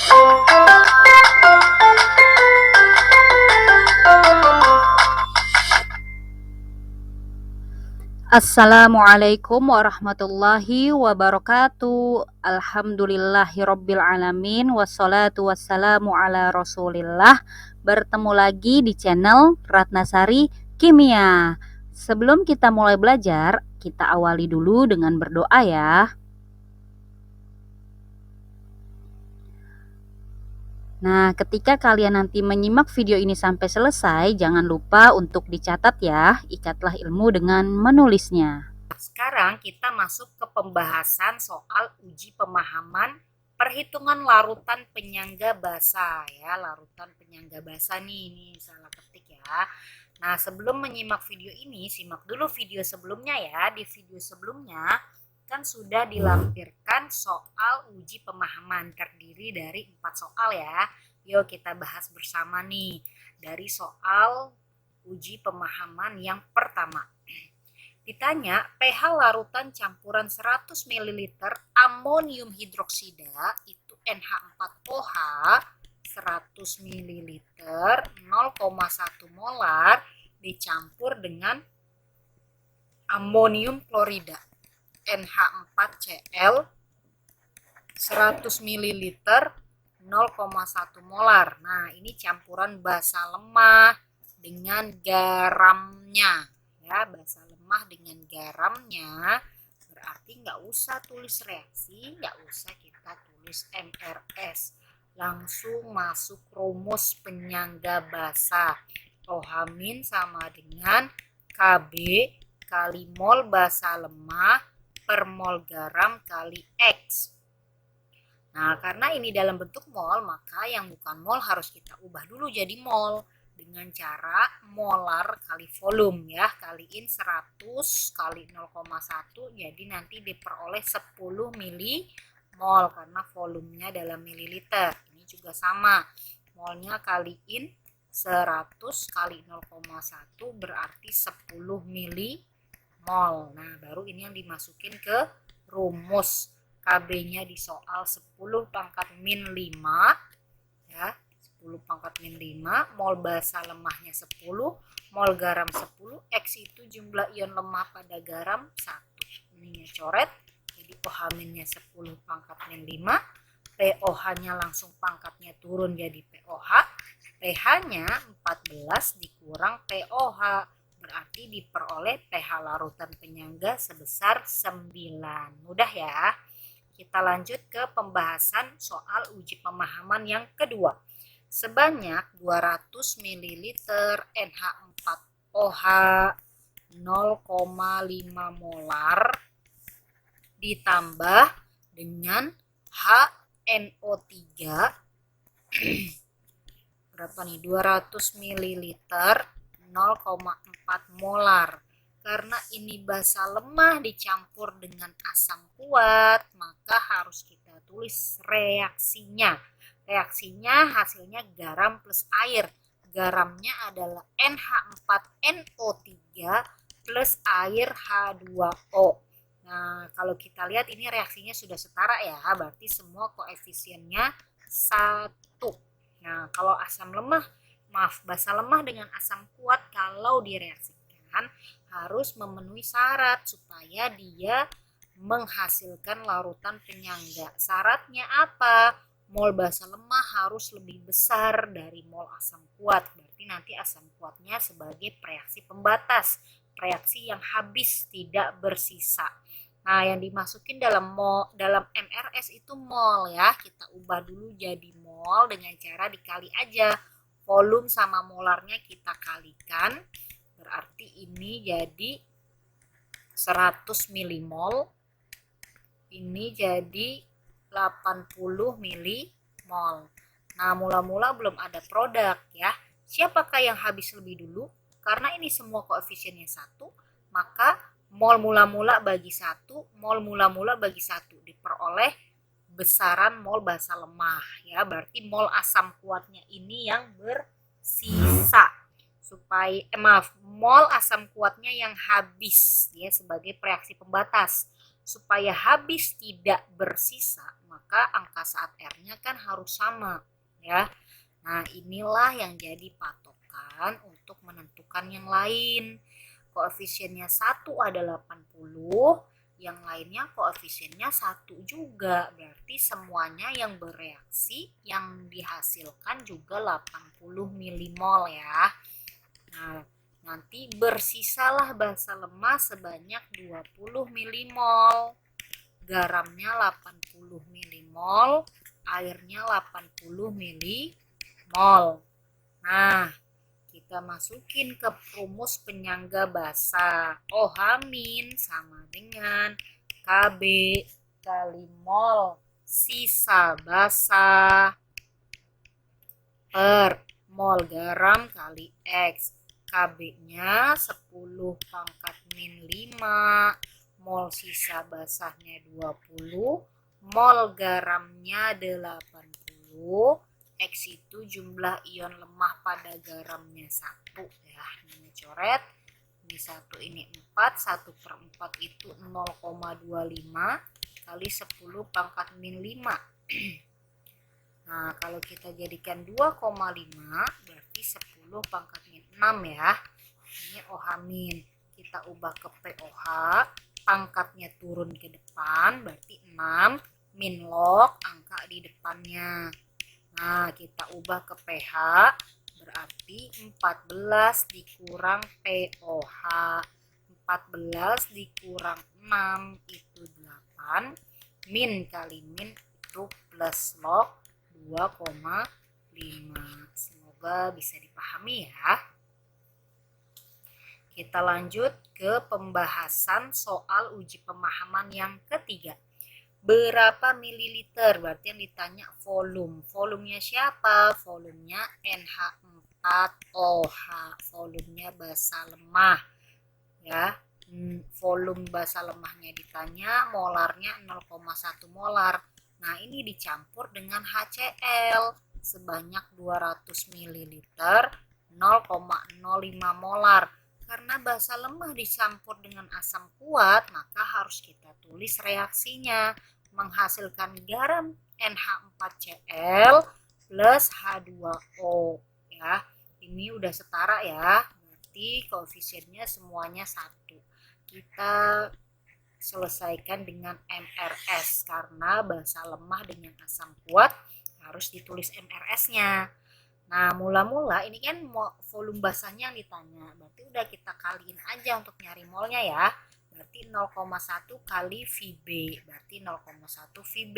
Assalamualaikum warahmatullahi wabarakatuh. Alhamdulillahirabbil alamin wassalatu wassalamu ala Rasulillah. Bertemu lagi di channel Ratnasari Kimia. Sebelum kita mulai belajar, kita awali dulu dengan berdoa ya. Nah, ketika kalian nanti menyimak video ini sampai selesai, jangan lupa untuk dicatat ya. Ikatlah ilmu dengan menulisnya. Sekarang kita masuk ke pembahasan soal uji pemahaman perhitungan larutan penyangga basa ya. Larutan penyangga basa nih, ini salah ketik ya. Nah, sebelum menyimak video ini, simak dulu video sebelumnya ya. Di video sebelumnya kan sudah dilampirkan soal uji pemahaman, terdiri dari 4 soal ya. Yuk kita bahas bersama nih dari soal uji pemahaman yang pertama. Ditanya pH larutan campuran 100 ml amonium hidroksida itu NH4OH 100 ml 0,1 molar dicampur dengan amonium klorida NH4Cl 100 ml 0,1 molar. Nah, ini campuran basa lemah dengan garamnya ya, basa lemah dengan garamnya. Berarti nggak usah tulis reaksi, nggak usah kita tulis MRS, langsung masuk rumus penyangga basa. OH- sama dengan KB kali mol basa lemah per mol garam kali X. Nah, karena ini dalam bentuk mol, maka yang bukan mol harus kita ubah dulu jadi mol dengan cara molar kali volume ya, kaliin 100 kali 0,1 jadi nanti diperoleh 10 milimol karena volumenya dalam mililiter. Ini juga sama, molnya kaliin 100 kali 0,1 berarti 10 milimol. Nah, baru ini yang dimasukin ke rumus. KB-nya di soal 10 pangkat min 5 ya, 10 pangkat min 5, mol basa lemahnya 10, mol garam 10, X itu jumlah ion lemah pada garam 1. Ininya coret, jadi OH-nya 10 pangkat min 5, POH-nya langsung pangkatnya turun jadi POH, pH-nya 14 dikurang POH, berarti diperoleh pH larutan penyangga sebesar 9. Mudah ya. Kita lanjut ke pembahasan soal uji pemahaman yang kedua. Sebanyak 200 ml NH4OH 0,5 molar ditambah dengan HNO3 berapa nih, 200 ml 0,4 molar. Karena ini basa lemah dicampur dengan asam kuat, maka harus kita tulis reaksinya. Reaksinya hasilnya garam plus air. Garamnya adalah NH4NO3 plus air H2O. Nah, kalau kita lihat ini reaksinya sudah setara ya, berarti semua koefisiennya 1. Nah, kalau asam lemah, basa lemah dengan asam kuat kalau direaksikan harus memenuhi syarat supaya dia menghasilkan larutan penyangga. Syaratnya apa? Mol basa lemah harus lebih besar dari mol asam kuat. Berarti nanti asam kuatnya sebagai reaksi pembatas, reaksi yang habis tidak bersisa. Nah, yang dimasukin dalam MRS itu mol ya. Kita ubah dulu jadi mol dengan cara dikali aja. Volume sama molarnya kita kalikan. Berarti ini jadi 100 milimol. Ini jadi 80 milimol. Nah, mula-mula belum ada produk ya. Siapakah yang habis lebih dulu? Karena ini semua koefisiennya 1, maka mol mula-mula bagi 1, mol mula-mula bagi 1 diperoleh besaran mol basa lemah ya. Berarti mol asam kuatnya ini yang bersisa. Mol asam kuatnya yang habis ya sebagai reaksi pembatas supaya habis tidak bersisa, maka angka saat R-nya kan harus sama ya. Nah, inilah yang jadi patokan untuk menentukan yang lain. Koefisiennya 1 ada 80, yang lainnya koefisiennya 1 juga. Berarti semuanya yang bereaksi yang dihasilkan juga 80 milimol ya. Nah, nanti bersisalah basa lemah sebanyak 20 milimol. Garamnya 80 milimol, airnya 80 milimol. Nah, kita masukin ke rumus penyangga basa. OH- sama dengan KB kali mol sisa basa per mol garam kali X. KB-nya 10 pangkat min 5, mol sisa basahnya 20, mol garamnya 80, X itu jumlah ion lemah pada garamnya 1 ya, ini coret. Ini 1, ini 4, 1 per 4 itu 0,25 kali 10 pangkat min 5. Nah, kalau kita jadikan 2,5 berarti 10 pangkat min 6 ya. Ini OH-. Kita ubah ke POH, pangkatnya turun ke depan berarti 6, min log angka di depannya. Nah, kita ubah ke pH berarti 14 dikurang POH. 14 dikurang 6 itu 8, min kali min itu plus log 2,5. Semoga bisa dipahami ya. Kita lanjut ke pembahasan soal uji pemahaman yang ketiga. Berapa mililiter? Berarti yang ditanya volume. Volumenya siapa? Volumenya NH4OH. Volumenya basa lemah. Ya, volume basa lemahnya ditanya, molarnya 0,1 molar. Nah, ini dicampur dengan HCl sebanyak 200 ml 0,05 molar. Karena basa lemah dicampur dengan asam kuat, maka harus kita tulis reaksinya. Menghasilkan garam NH4Cl plus H2O ya. Ini udah setara ya. Berarti koefisiennya semuanya 1. Kita selesaikan dengan MRS karena basa lemah dengan asam kuat harus ditulis MRS-nya. Nah, mula-mula ini kan volume basahnya yang ditanya. Berarti udah kita kaliin aja untuk nyari molnya ya. Berarti 0,1 kali VB. Berarti 0,1 VB.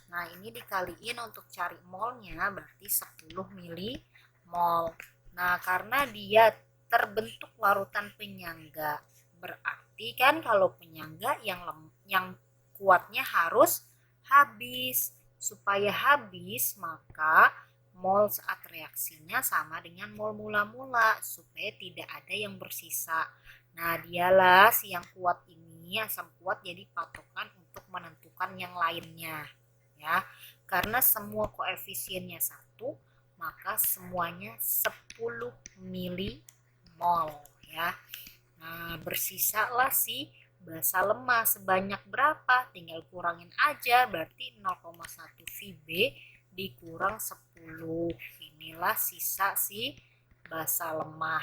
Nah, ini dikaliin untuk cari molnya berarti 10 milimol. Nah, karena dia terbentuk larutan penyangga, berarti kan kalau penyangga yang kuatnya harus habis. Supaya habis, maka mol saat reaksinya sama dengan mol mula-mula supaya tidak ada yang bersisa. Nah, dialah si yang kuat ini, asam kuat, jadi patokan untuk menentukan yang lainnya ya. Karena semua koefisiennya 1, maka semuanya 10 milimol ya. Nah, bersisalah si basa lemah sebanyak berapa? Tinggal kurangin aja, berarti 0,1 VB dikurang 10. Inilah sisa si basa lemah.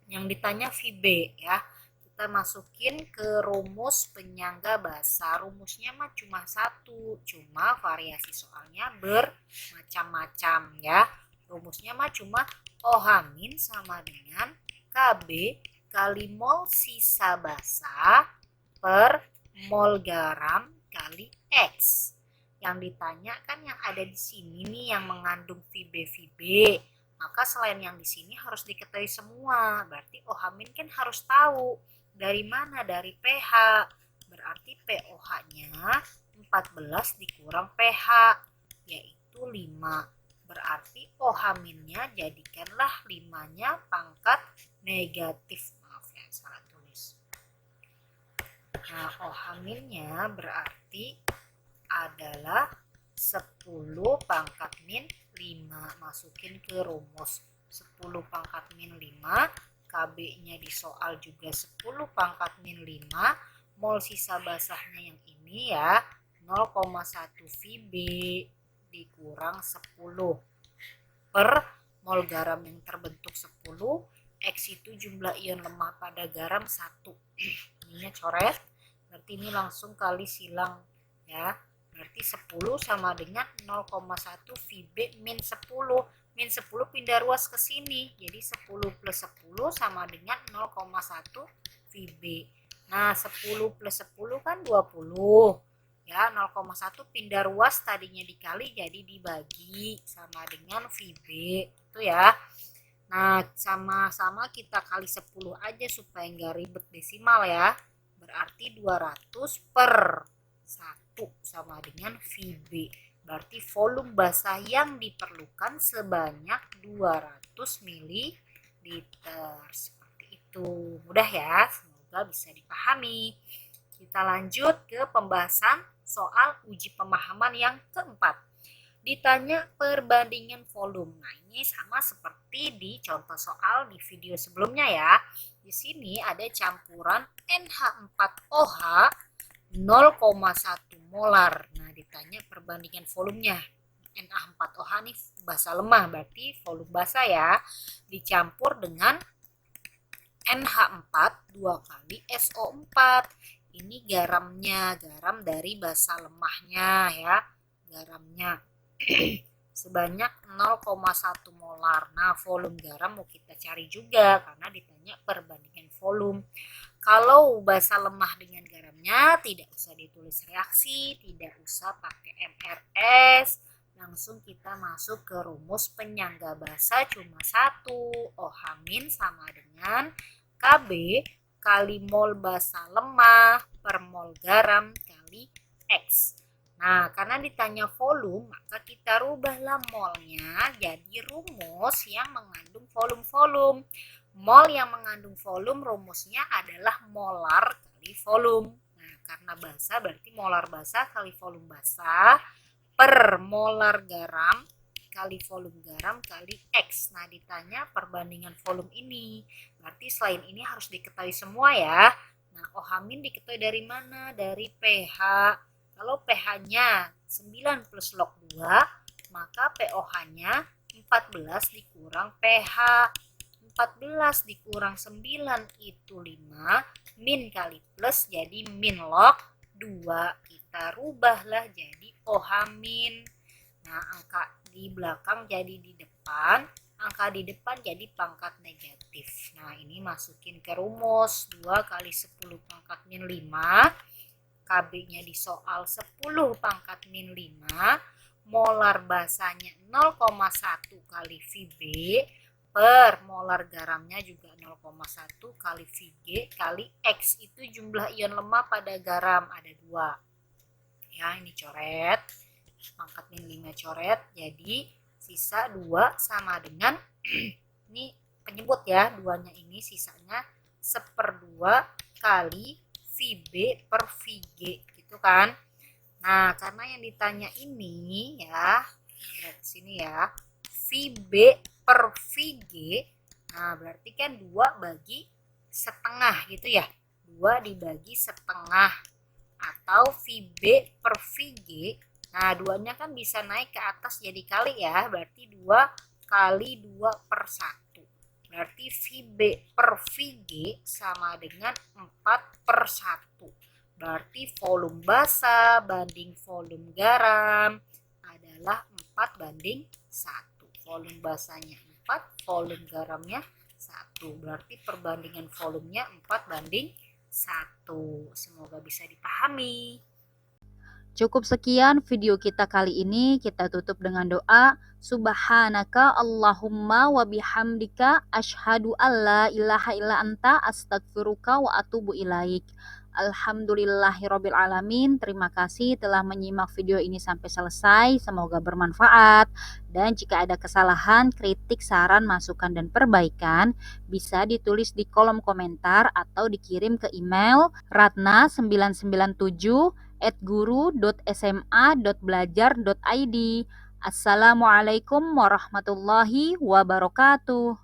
Yang ditanya VB ya. Kita masukin ke rumus penyangga basa. Rumusnya mah cuma 1, cuma variasi soalnya bermacam-macam ya. Rumusnya mah cuma OH- sama dengan KB kali mol sisa basa per mol garam kali X. Yang ditanya kan yang ada di sini nih yang mengandung VB. Maka selain yang di sini harus diketahui semua. Berarti OH- kan harus tahu dari mana, dari pH. Berarti POH-nya 14 dikurang pH yaitu 5. Berarti OH-nya jadikanlah 5-nya pangkat negatif. Maaf ya, salah tulis. Nah, OH-nya berarti adalah 10 pangkat min 5. Masukin ke rumus 10 pangkat min 5. KB-nya di soal juga 10 pangkat min 5. mol sisa basahnya yang ini ya 0,1 VB dikurang 10 per mol garam yang terbentuk 10, X itu jumlah ion lemah pada garam 1. Ininya coret, berarti ini langsung kali silang ya. Berarti 10 sama dengan 0,1 VB min 10. Min 10 pindah ruas ke sini. Jadi 10 plus 10 sama dengan 0,1 VB. Nah, 10 plus 10 kan 20. Ya, 0,1 pindah ruas tadinya dikali jadi dibagi sama dengan VB. Itu ya. Nah, sama-sama kita kali 10 aja supaya nggak ribet desimal ya. Berarti 200 per 1 sama dengan VB. Berarti volume basah yang diperlukan sebanyak 200 ml. Seperti itu. Mudah ya, semoga bisa dipahami. Kita lanjut ke pembahasan soal uji pemahaman yang keempat. Ditanya perbandingan volume. Nah, ini sama seperti di contoh soal di video sebelumnya ya. Di sini ada campuran NH4OH 0,1 molar. Nah, ditanya perbandingan volumenya. NH4OH ini basa lemah, berarti volume basa ya. Dicampur dengan NH4 2 kali SO4. Ini garamnya, garam dari basa lemahnya ya. Garamnya sebanyak 0,1 molar. Nah, volume garam mau kita cari juga karena ditanya perbandingan volume. Kalau basa lemah dengan garamnya tidak usah ditulis reaksi, tidak usah pakai MRS. Langsung kita masuk ke rumus penyangga basa cuma 1. OH- sama dengan KB kali mol basa lemah per mol garam kali X. Nah, karena ditanya volume, maka kita rubahlah molnya jadi rumus yang mengandung volume-volume. Mol yang mengandung volume rumusnya adalah molar kali volume. Nah, karena basa berarti molar basa kali volume basa per molar garam kali volume garam kali X. Nah, ditanya perbandingan volume ini. Berarti selain ini harus diketahui semua ya. Nah, OH- diketahui dari mana? Dari pH. Kalau pH-nya 9 plus log 2, maka pOH-nya 14 dikurang pH. 14 dikurang 9 itu 5, min kali plus jadi min log 2. Kita rubahlah jadi OH-. Nah, angka di belakang jadi di depan, angka di depan jadi pangkat negatif. Nah, ini masukin ke rumus 2 kali 10 pangkat min 5. KB-nya di soal 10 pangkat min 5. Molar basanya 0,1 kali VB per molar garamnya juga 0,1 kali VG kali X. Itu jumlah ion lemah pada garam, ada 2. Ya, ini coret. Pangkat min 5 coret, jadi sisa 2 sama dengan ini penyebut ya, 2-nya ini sisanya 1/2 kali VB per VG gitu kan. Nah, karena yang ditanya ini ya, lihat sini ya, VB per VG. Nah, berarti kan 2 bagi setengah gitu ya. 2 dibagi setengah atau VB per VG. Nah, 2-nya kan bisa naik ke atas jadi kali ya, berarti 2 kali 2 per 1. Berarti VB per VG sama dengan 4/1. Berarti volume basa banding volume garam adalah 4/1. Volume basanya 4, volume garamnya 1. Berarti perbandingan volumenya 4/1. Semoga bisa dipahami. Cukup sekian video kita kali ini, kita tutup dengan doa. Subhanaka Allahumma wa bihamdika asyhadu alla ilaha illa anta astaghfiruka wa atubu ilaik. Alhamdulillahirabbil alamin. Terima kasih telah menyimak video ini sampai selesai. Semoga bermanfaat. Dan jika ada kesalahan, kritik, saran, masukan dan perbaikan bisa ditulis di kolom komentar atau dikirim ke email ratna997@guru.sma.belajar.id. Assalamualaikum warahmatullahi wabarakatuh.